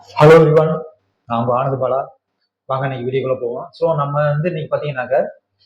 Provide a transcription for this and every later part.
Hello everyone, நான் ஆனந்த் பாலா. வாங்க இன்னைக்கு வீடியோக்குள்ள போவோம். ஸோ நம்ம வந்து இன்னைக்கு பார்த்தீங்கன்னாக்க,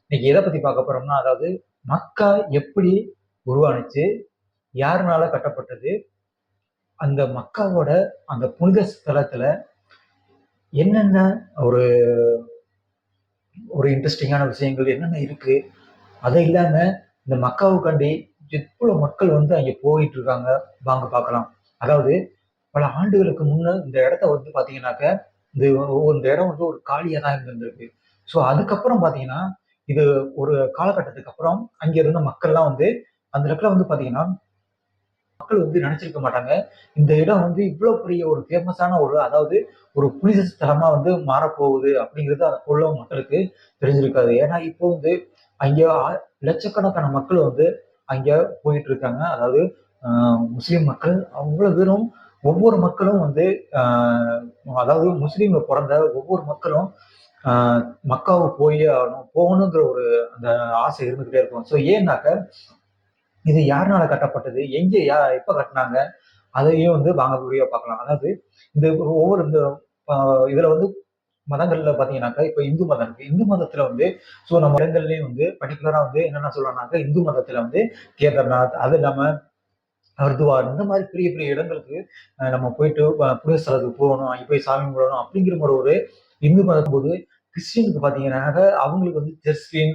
இன்னைக்கு எதை பத்தி பார்க்க போறோம்னா, அதாவது மக்கா எப்படி உருவானுச்சு, யாருனால கட்டப்பட்டது, அந்த மக்காவோட அந்த புனித ஸ்தலத்துல என்னென்ன ஒரு ஒரு இன்ட்ரெஸ்டிங்கான விஷயங்கள் என்னென்ன இருக்கு, அது இல்லாம இந்த மக்காவுக்காண்டி எவ்வளவு மக்கள் வந்து அங்க போயிட்டு இருக்காங்க, வாங்க பார்க்கலாம். அதாவது பல ஆண்டுகளுக்கு முன்ன இந்த இடத்த வந்து பாத்தீங்கன்னாக்க, இந்த இந்த இடம் வந்து ஒரு காலியா தான் இருந்திருக்கு. ஸோ அதுக்கப்புறம் பாத்தீங்கன்னா, இது ஒரு காலகட்டத்துக்கு அப்புறம் அங்க இருந்த மக்கள்லாம் வந்து அந்த இடத்துல வந்து பாத்தீங்கன்னா, மக்கள் வந்து நினைச்சிருக்க மாட்டாங்க. இந்த இடம் வந்து இவ்வளவு பெரிய ஒரு ஃபேமஸான ஒரு அதாவது ஒரு புனித ஸ்தலமா வந்து மாறப்போகுது அப்படிங்கிறது அப்போ உள்ள மக்களுக்கு தெரிஞ்சிருக்காது. ஏன்னா இப்போ வந்து அங்க லட்சக்கணக்கான மக்கள் வந்து அங்க போயிட்டு இருக்காங்க. அதாவது முஸ்லிம் மக்கள் அவ்வளவு பேரும் ஒவ்வொரு மக்களும் வந்து அதாவது முஸ்லீம்ல பிறந்த ஒவ்வொரு மக்களும் ஆஹ் மக்காவுக்கு போய் ஆகணும் போகணுங்கிற ஒரு அந்த ஆசை இருந்துகிட்டே இருக்கும். ஸோ ஏன்னாக்க இது யாருனால கட்டப்பட்டது, எங்க எப்ப கட்டினாங்க, அதையும் வந்து வாங்க வீடியோ பார்க்கலாம். அதாவது இந்த ஒவ்வொரு இந்த இதுல வந்து மதங்கள்ல பாத்தீங்கன்னாக்கா இப்ப இந்து மதம் இருக்கு. இந்து மதத்துல வந்து சோ நம்ம இடங்கள்லயும் வந்து பர்டிகுலரா வந்து என்னென்ன சொல்லலாம்னாக்க இந்து மதத்துல வந்து கேதார்நாத், அது இல்லாம ஹரித்துவார் இந்த மாதிரி பெரிய பெரிய இடங்களுக்கு நம்ம போயிட்டு புனித ஸ்தலத்துக்கு போகணும், அங்க போய் சாமி கும்பிடணும் அப்படிங்கிற மாதிரி ஒரு இந்து மதம் போது, கிறிஸ்டினுக்கு பாத்தீங்கன்னாக்க அவங்களுக்கு வந்து ஜெர்சின்,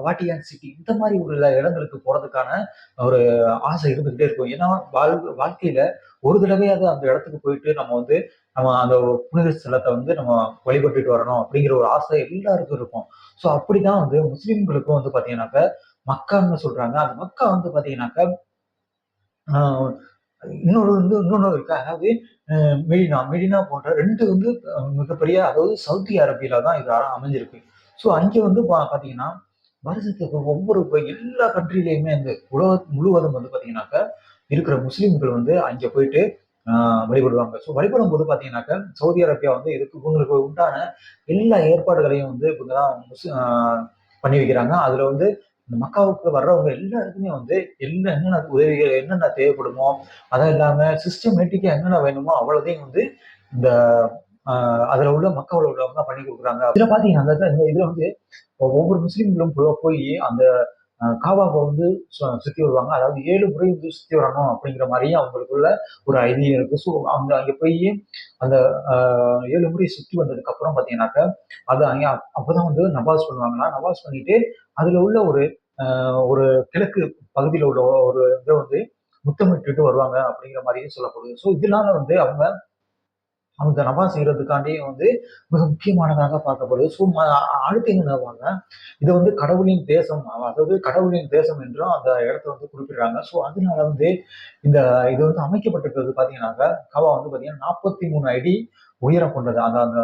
வாட்டியான் சிட்டி இந்த மாதிரி உள்ள இடங்களுக்கு போறதுக்கான ஒரு ஆசை இருந்துகிட்டே இருக்கும். ஏன்னா வாழ்க்கையில ஒரு தடவையாவது அந்த இடத்துக்கு போயிட்டு நம்ம வந்து நம்ம அந்த புனித ஸ்தலத்தை வந்து நம்ம வழிபட்டுட்டு வரணும் அப்படிங்கிற ஒரு ஆசை எல்லாருக்கும் இருக்கும். ஸோ அப்படிதான் வந்து முஸ்லிம்களுக்கும் வந்து பாத்தீங்கன்னாக்க மக்கான்னு சொல்றாங்க. அந்த மக்கா வந்து பாத்தீங்கன்னாக்க ஆஹ் இன்னொன்னு இருக்கு. அதாவது மெரினா மெரினா போன்ற ரெண்டு வந்து மிகப்பெரிய அதாவது சவுதி அரேபியால தான் இது அமைஞ்சிருக்கு. ஸோ அங்க வந்து பாத்தீங்கன்னா வருஷத்துக்கு ஒவ்வொரு எல்லா கண்ட்ரிலையுமே இந்த உலகம் முழுவதும் வந்து பாத்தீங்கன்னாக்க இருக்கிற முஸ்லிம்கள் வந்து அங்க போயிட்டு வழிபடுவாங்க. ஸோ வழிபடும் போது பாத்தீங்கன்னாக்க சவுதி அரேபியா வந்து இதுக்கு இவங்களுக்கு உண்டான எல்லா ஏற்பாடுகளையும் வந்து இவங்கதான் பண்ணி வைக்கிறாங்க. அதுல வந்து இந்த மக்காவுக்கு வர்றவங்க எல்லாருக்குமே வந்து என்னென்ன உதவிகள் என்னென்ன தேவைப்படுமோ, அதுவும் இல்லாம சிஸ்டமேட்டிக்கா என்னென்ன வேணுமோ அவ்வளதையும் வந்து இந்த அதுல உள்ள மக்காவுல உள்ளவங்க பண்ணி கொடுக்குறாங்க. இதுல பாத்தீங்கன்னா இதுல வந்து ஒவ்வொரு முஸ்லீம்களும் போய் அந்த காபாவை வந்து சுத்தி வருவாங்க. அதாவது 7 முறை வந்து சுத்தி வரணும் அப்படிங்கிற மாதிரியும் அவங்களுக்குள்ள ஒரு ஐதீகம் இருக்கு. ஸோ அவங்க அங்க போய் அந்த 7 முறை சுத்தி வந்ததுக்கு அப்புறம் பாத்தீங்கன்னாக்க அது அங்க அப்பதான் வந்து நவாஸ் பண்ணுவாங்கன்னா நவாஸ் பண்ணிட்டு அதுல உள்ள ஒரு கிழக்கு பகுதியில உள்ள ஒரு இதை வந்து முத்தமிட்டுட்டு வருவாங்க அப்படிங்கிற மாதிரியும் சொல்லப்படுது. ஸோ இதனால வந்து அவங்க அந்த நமாஸ் செய்யறதுக்காண்டியும் வந்து மிக முக்கியமானதாக பார்க்கப்படுது. ஸோ அடுத்து என்ன பண்ணுவாங்க, இதை வந்து கடவுளின் தேசம் அதாவது கடவுளின் தேசம் என்றும் அந்த இடத்த வந்து குறிப்பிடுறாங்க. ஸோ அதனால வந்து இந்த இது வந்து அமைக்கப்பட்டிருக்கிறது பார்த்தீங்கன்னாக்கா கவா வந்து பார்த்தீங்கன்னா 43 அடி உயரம் கொண்டது. அந்த அந்த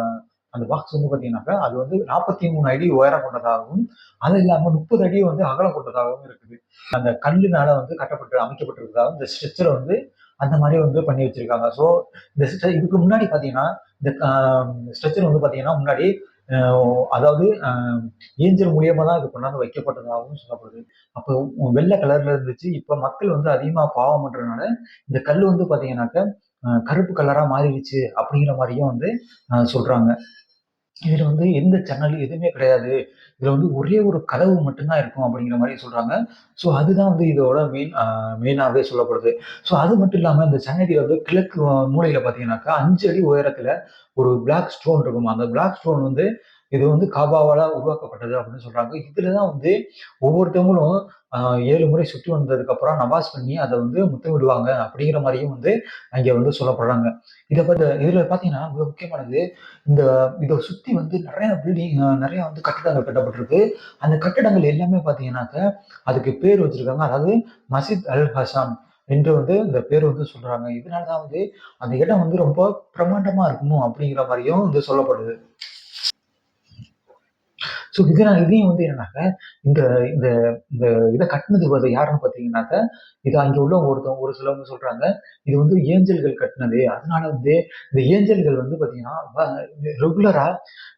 அந்த பாக்ஸ் வந்து பார்த்தீங்கன்னாக்கா அது வந்து 43 அடி உயரம் கொண்டதாகவும் அது இல்லாம 30 அடி வந்து அகலம் கொண்டதாகவும் இருக்குது. அந்த கல்லுனால வந்து அமைக்கப்பட்டிருக்கிறதாகவும் இந்த ஸ்ட்ரக்சரை வந்து அந்த மாதிரி வந்து பண்ணி வச்சிருக்காங்க. ஸோ இந்த இதுக்கு முன்னாடி பாத்தீங்கன்னா இந்த ஸ்ட்ரக்சர் வந்து பாத்தீங்கன்னா முன்னாடி அதாவது ஏஞ்சல் மூலியமா தான் இது கொண்டாந்து வைக்கப்பட்டதாகவும் சொல்லப்படுது. அப்போ வெள்ளை கலர்ல இருந்துச்சு. இப்ப மக்கள் வந்து அதிகமா பாவம் பண்றதுனால இந்த கல் வந்து பாத்தீங்கன்னாக்க கருப்பு கலரா மாறிடுச்சு அப்படிங்கிற மாதிரியும் வந்து சொல்றாங்க. இதுல வந்து எந்த ஜன்னல் எதுவுமே கிடையாது. இதுல வந்து ஒரே ஒரு கதவு மட்டும்தான் இருக்கும் அப்படிங்கிற மாதிரி சொல்றாங்க. ஸோ அதுதான் வந்து இதோட மெயினாவே சொல்லப்படுது. ஸோ அது மட்டும் இல்லாம இந்த சென்னையில வந்து கிழக்கு மூலையில பாத்தீங்கன்னாக்கா 5 அடி உயரத்துல ஒரு பிளாக் ஸ்டோன் இருக்கும். அந்த பிளாக் ஸ்டோன் வந்து இது வந்து காபாவால உருவாக்கப்பட்டது அப்படின்னு சொல்றாங்க. இதுலதான் வந்து ஒவ்வொருத்தவங்களும் 7 முறை சுற்றி வந்ததுக்கு அப்புறம் நவாஸ் பண்ணி அதை வந்து முத்தமிடுவாங்க அப்படிங்கிற மாதிரியும் வந்து அங்க வந்து சொல்லப்படுறாங்க. இதை பத்தி இதுல பாத்தீங்கன்னா மிக முக்கியமானது இந்த இதை சுத்தி வந்து நிறைய பில்டிங் நிறைய வந்து கட்டடங்கள் கட்டப்பட்டிருக்கு. அந்த கட்டடங்கள் எல்லாமே பாத்தீங்கன்னாக்க அதுக்கு பேர் வச்சிருக்காங்க. அதாவது மசித் அல் ஹசான் என்று வந்து இந்த பேர் வந்து சொல்றாங்க. இதனாலதான் வந்து அந்த இடம் வந்து ரொம்ப பிரமாண்டமா இருக்கணும் அப்படிங்கிற மாதிரியும் வந்து சொல்லப்படுது. ஸோ இதையும் வந்து என்னன்னாக்க இந்த இந்த இந்த இதை கட்டினது வந்து யாருன்னு பார்த்தீங்கன்னாக்க இது அங்கே உள்ள ஒரு சிலவங்க சொல்றாங்க இது வந்து ஏஞ்சல்கள் கட்டினது. அதனால வந்து இந்த ஏஞ்சல்கள் வந்து பார்த்தீங்கன்னா ரெகுலரா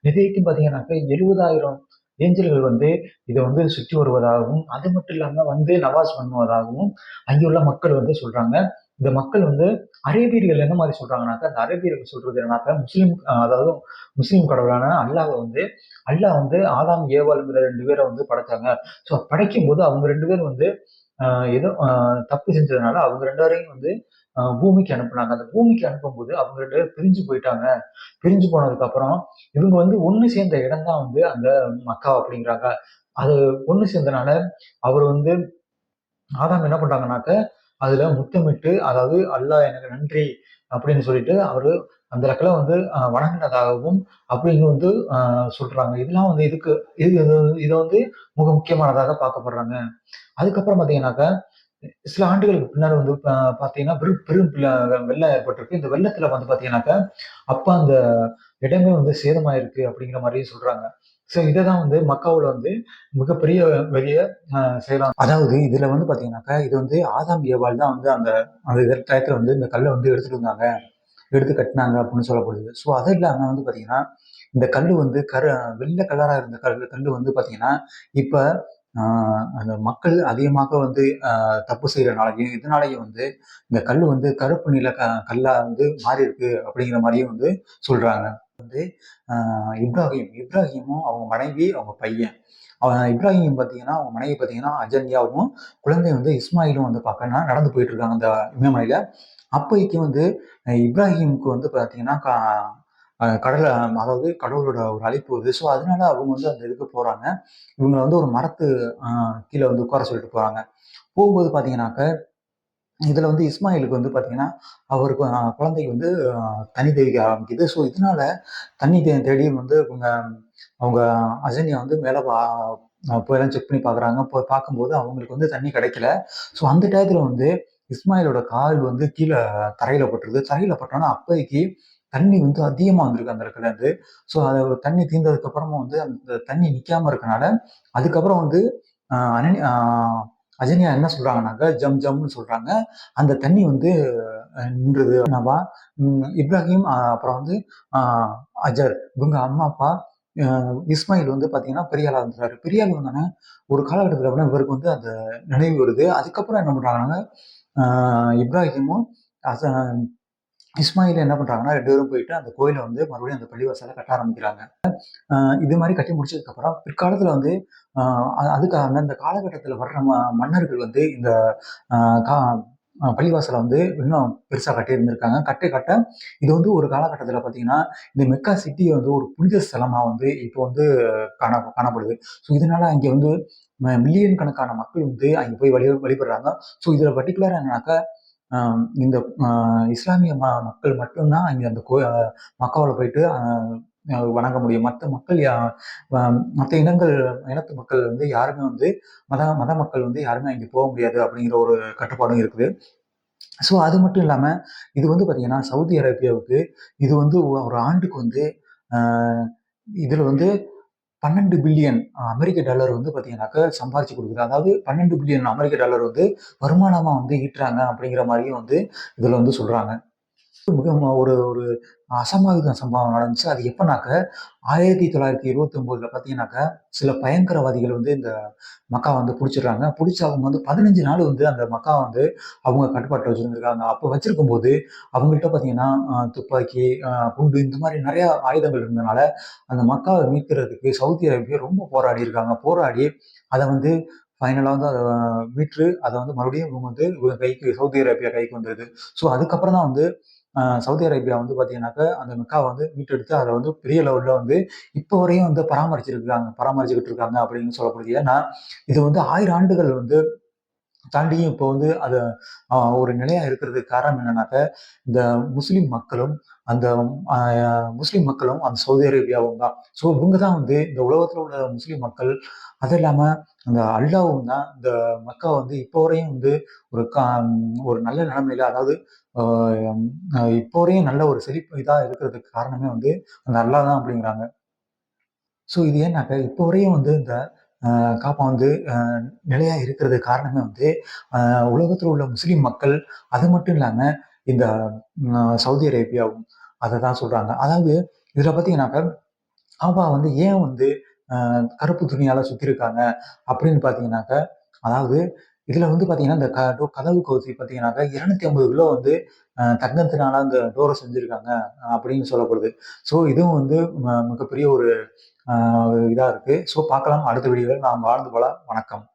விதைக்கும் பார்த்தீங்கன்னாக்க 70,000 ஏஞ்சல்கள் வந்து இதை வந்து சுற்றி வருவதாகவும் அது மட்டும் இல்லாம வந்து நவாஸ் பண்ணுவதாகவும் அங்கே உள்ள மக்கள் வந்து சொல்றாங்க. இந்த மக்கள் வந்து அரேபியர்கள் என்ன மாதிரி சொல்றாங்கனாக்கா, அந்த அரேபியர்கள் சொல்றது என்னன்னாக்கா, முஸ்லீம் அதாவது முஸ்லீம் கடவுளான அல்லாஹ் வந்து ஆதாம், ஏவாள்ங்கிற 2 பேர வந்து படைச்சாங்க. ஸோ படைக்கும்போது அவங்க 2 பேரும் வந்து ஏதோ தப்பு செஞ்சதுனால அவங்க 2 பேரையும் வந்து பூமிக்கு அனுப்புனாங்க. அந்த பூமிக்கு அனுப்பும்போது அவங்க 2 பேரும் பிரிஞ்சு போயிட்டாங்க. பிரிஞ்சு போனதுக்கப்புறம், இவங்க வந்து ஒண்ணு சேர்ந்த இடம் தான் வந்து அந்த மக்கா அப்படிங்கிறாங்க. அது ஒண்ணு சேர்ந்தனால, அவர் வந்து ஆதாம் என்ன பண்றாங்கனாக்க, அதுல முத்தமிட்டு, அதாவது "அல்லாஹ் எனக்கு நன்றி" அப்படின்னு சொல்லிட்டு அவரு அந்த இடத்துல வந்து வணங்குனதாகவும் அப்படின்னு வந்து சொல்றாங்க. இதெல்லாம் வந்து இதுக்கு இது இது இத வந்து மிக முக்கியமானதாக பார்க்கப்படுறாங்க. அதுக்கப்புறம் பார்த்தீங்கன்னாக்கா, சில ஆண்டுகளுக்கு பின்னாடி வந்து பார்த்தீங்கன்னா, பெரும் வெள்ளம் ஏற்பட்டிருக்கு. இந்த வெள்ளத்துல வந்து பார்த்தீங்கன்னாக்கா, அப்ப அந்த இடமே வந்து சேதமாயிருக்கு அப்படிங்கிற மாரியும் சொல்றாங்க. ஸோ இததான் வந்து மக்காவுல வந்து மிகப்பெரிய பெரிய செயலா அதாவது இதுல வந்து பார்த்தீங்கன்னாக்கா, இது வந்து ஆதாம், ஏவாள் தான் வந்து அந்த அந்த டயத்துல வந்து இந்த கல்ல வந்து எடுத்துட்டு வந்தாங்க. எடுத்து கட்டுனாங்க அப்படின்னு சொல்லப்படுது. ஸோ அது இல்லாம வந்து பார்த்தீங்கன்னா, இந்த கல்லு வந்து வெள்ள கலரா இருந்த கல்லு வந்து பார்த்தீங்கன்னா, இப்ப ஆ அந்த மக்கள் அதிகமாக வந்து தப்பு செய்றனாலயும், இதனாலயும் வந்து இந்த கல்லு வந்து கருப்பு நிற கல்லா வந்து மாறியிருக்கு அப்படிங்கிற மாரியும் வந்து சொல்றாங்க. வந்து அ இப்ராஹிமும், அவங்க மனைவி, அவங்க பையன். இப்ராஹிம் பார்த்தீங்கன்னா, அவங்க மனைவி பார்த்தீங்கன்னா, அஜன்யாவும், குழந்தை வந்து இஸ்மாயிலும் வந்து பார்த்தோன்னா நடந்து போயிட்டு இருக்காங்க அந்த இமயமலையில. அப்போதைக்கு வந்து இப்ராஹிமுக்கு வந்து பார்த்தீங்கன்னா, கடல அதாவது கடவுளோட ஒரு அழைப்பு வருது. ஸோ அதனால அவங்க வந்து அந்த இதுக்கு போறாங்க. இவங்கள வந்து ஒரு மரத்து அ கீழ வந்து உட்கார சொல்லிட்டு போறாங்க. போகும்போது பார்த்தீங்கன்னாக்க, இதுல வந்து இஸ்மாயிலுக்கு வந்து பார்த்தீங்கன்னா, அவருக்கு குழந்தைக்கு வந்து அ தண்ணி தெவிக்க ஆரம்பிக்குது. ஸோ இதனால தண்ணி தேடி வந்து அவங்க அஜன்யா வந்து மேல போயெல்லாம் செக் பண்ணி பார்க்குறாங்க. போய் பார்க்கும்போது அவங்களுக்கு வந்து தண்ணி கிடைக்கல. ஸோ அந்த டயத்துல வந்து இஸ்மாயிலோட கால் வந்து கீழ தரையில பட்டுருது. தரையில பட்டோனே அப்போதைக்கு தண்ணி வந்து அதிகமா வந்திருக்கு அந்த இடத்துலருந்து. ஸோ அது தண்ணி தீர்ந்ததுக்கு அப்புறமும் வந்து அந்த தண்ணி நிக்காம இருக்கனால, அதுக்கப்புறம் வந்து அ அனனி அ அஜன்யா என்ன சொல்றாங்கன்னாக்க, ஜம் ஜம்ன்னு சொல்றாங்க. அந்த தண்ணி வந்து நின்றுது. நவா, இப்ராஹிம் அப்புறம் வந்து அ அஜர் இவங்க அம்மா, அப்பா இஸ்மாயில் வந்து பார்த்தீங்கன்னா, பெரிய ஆளா இருந்துட்டாரு. பெரிய ஆள் வந்தோனே, ஒரு காலகட்டத்தில அப்புறம் இவருக்கு வந்து அந்த நினைவு வருது. அதுக்கப்புறம் என்ன பண்றாங்கன்னா, ஆ இப்ராஹிமும், அச இஸ்மாயிலும் என்ன பண்றாங்கன்னா, 2 பேரும் போயிட்டு அந்த கோயில வந்து மறுபடியும் அந்த பள்ளிவாசல கட்ட ஆரம்பிக்கிறாங்க. அ இது மாரி கட்டி முடிச்சதுக்கப்புறம், பிற்காலத்தில வந்து அ அதுக்கு அந்தந்த காலகட்டத்தில வர்ற மன்னர்கள் வந்து இந்த அ கா பள்ளிவாசல வந்து இன்னும் பெருசா கட்டியிருந்திருக்காங்க. கட்ட இது வந்து ஒரு காலகட்டத்தில பார்த்தீங்கன்னா, இந்த மெக்கா சிட்டி வந்து ஒரு புனித ஸ்தலமா வந்து இப்போ வந்து காணப்படுது. ஸோ இதனால அங்கே வந்து மில்லியன் கணக்கான மக்கள் வந்து அங்கே போய் வழிபடுறாங்க. ஸோ இதில பர்ட்டிகுலரா என்னன்னாக்கா, அ இந்த அ இஸ்லாமிய மக்கள் மட்டும் தான் அங்க அந்த மக்காவுல போயிட்டு வணங்க முடியும். மத்த மக்கள் அ மத்த இனத்து மக்கள் வந்து யாருமே வந்து மத மக்கள் வந்து யாருமே அங்கே போ முடியாது அப்படிங்கிற ஒரு கட்டுப்பாடும் இருக்குது. ஸோ அது மட்டும் இல்லாம, இது வந்து பார்த்தீங்கன்னா, சவுதி அரேபியாவுக்கு இது வந்து ஒரு ஆண்டுக்கு வந்து அ இதுல வந்து 12 பில்லியன் அமெரிக்க டாலர் வந்து பார்த்தீங்கன்னாக்கா சம்பாரிச்சு குடுக்குது. அதாவது 12 பில்லியன் அமெரிக்க டாலர் வந்து வருமானமா வந்து ஈட்டுறாங்க அப்படிங்கிற மாரியும் வந்து இதுல வந்து சொல்றாங்க. மிக ஒரு ஒரு அசம்பாவித சம்பவம் நடந்துச்சு. அது எப்பனாக்க 1929ல பார்த்தீங்கன்னாக்க, சில பயங்கரவாதிகள் வந்து இந்த மக்கா வந்து புடிச்சிடுறாங்க. புடிச்சு அவங்க வந்து 15 நாள் வந்து அந்த மக்கா வந்து அவங்க கட்டுப்பாட்டுல வச்சிருந்திருக்காங்க. அப்ப வச்சிருக்கும்போது, அவங்கள்ட்ட பார்த்தீங்கன்னா, துப்பாக்கி, குண்டு இந்த மாரி நெறைய ஆயுதங்கள் இருந்தனால, அந்த மக்காவ மீட்கிறதுக்கு சவுதி அரேபியா ரொம்ப போராடியிருக்காங்க. போராடி அத வந்து ஃபைனலா வந்து அத மீட்டு அத வந்து மறுபடியும் இவங்க வந்து இவங்க கைக்கு சவுதி அரேபியா கைக்கு வந்தது. ஸோ அதுக்கப்புறம் தான் வந்து சவுதி அரேபியா வந்து பார்த்தீங்கன்னாக்க, அந்த மெக்காவ வந்து மீட்டெடுத்து அத வந்து பெரிய லெவல்ல வந்து இப்போ வரையும் வந்து பராமரிச்சுக்கிட்டு இருக்காங்க அப்படின்னு சொல்லப்படுது. ஏன்னா, இது வந்து 1000 ஆண்டுகள் வந்து தாண்டியும் இப்போ வந்து அது ஒரு நிலையா இருக்கிறதுக்கு காரணம் என்னன்னாக்க, இந்த முஸ்லிம் மக்களும், அந்த அ முஸ்லிம் மக்களும் அந்த சவுதி அரேபியாவும் தான். ஸோ இவங்க தான் வந்து இந்த உலகத்துல உள்ள முஸ்லிம் மக்கள், அது இல்லாம அந்த அல்லாவும் தான் இந்த மக்கா வந்து இப்போ வரையும் வந்து ஒரு ஒரு நல்ல நிலைமையில அதாவது அ இப்போ வரையும் நல்ல ஒரு செழிப்பு இதா இருக்கிறதுக்கு காரணமே வந்து அந்த அல்லாஹ் தான் அப்படிங்கிறாங்க. ஸோ இது ஏன்னாக்க, இப்போ வரையும் வந்து இந்த காப்பா வந்து நிலையா இருக்கிறதுக்கு காரணமே வந்து, உலகத்துல உள்ள முஸ்லிம் மக்கள், அது மட்டும் இல்லாம இந்த சவுதி அரேபியாவும் அத தான் சொல்றாங்க. அதாவது இதுல பார்த்தீங்கன்னாக்க, காபா வந்து ஏன் வந்து கருப்பு துணியால சுத்தியிருக்காங்க அப்படின்னு பார்த்தீங்கன்னாக்க, அதாவது இதுல வந்து பாத்தீங்கன்னா இந்த கதவு கவுத்தி பாத்தீங்கன்னாக்கா 250 கிலோ வந்து தங்கத்தினால அந்த டோரை செஞ்சிருக்காங்க அப்படின்னு சொல்லப்படுது. ஸோ இதுவும் வந்து மிகப்பெரிய ஒரு இதா இருக்கு. ஸோ பார்க்கலாம் அடுத்த வீடியோவில். நாம் வாழ்ந்து பல வணக்கம்.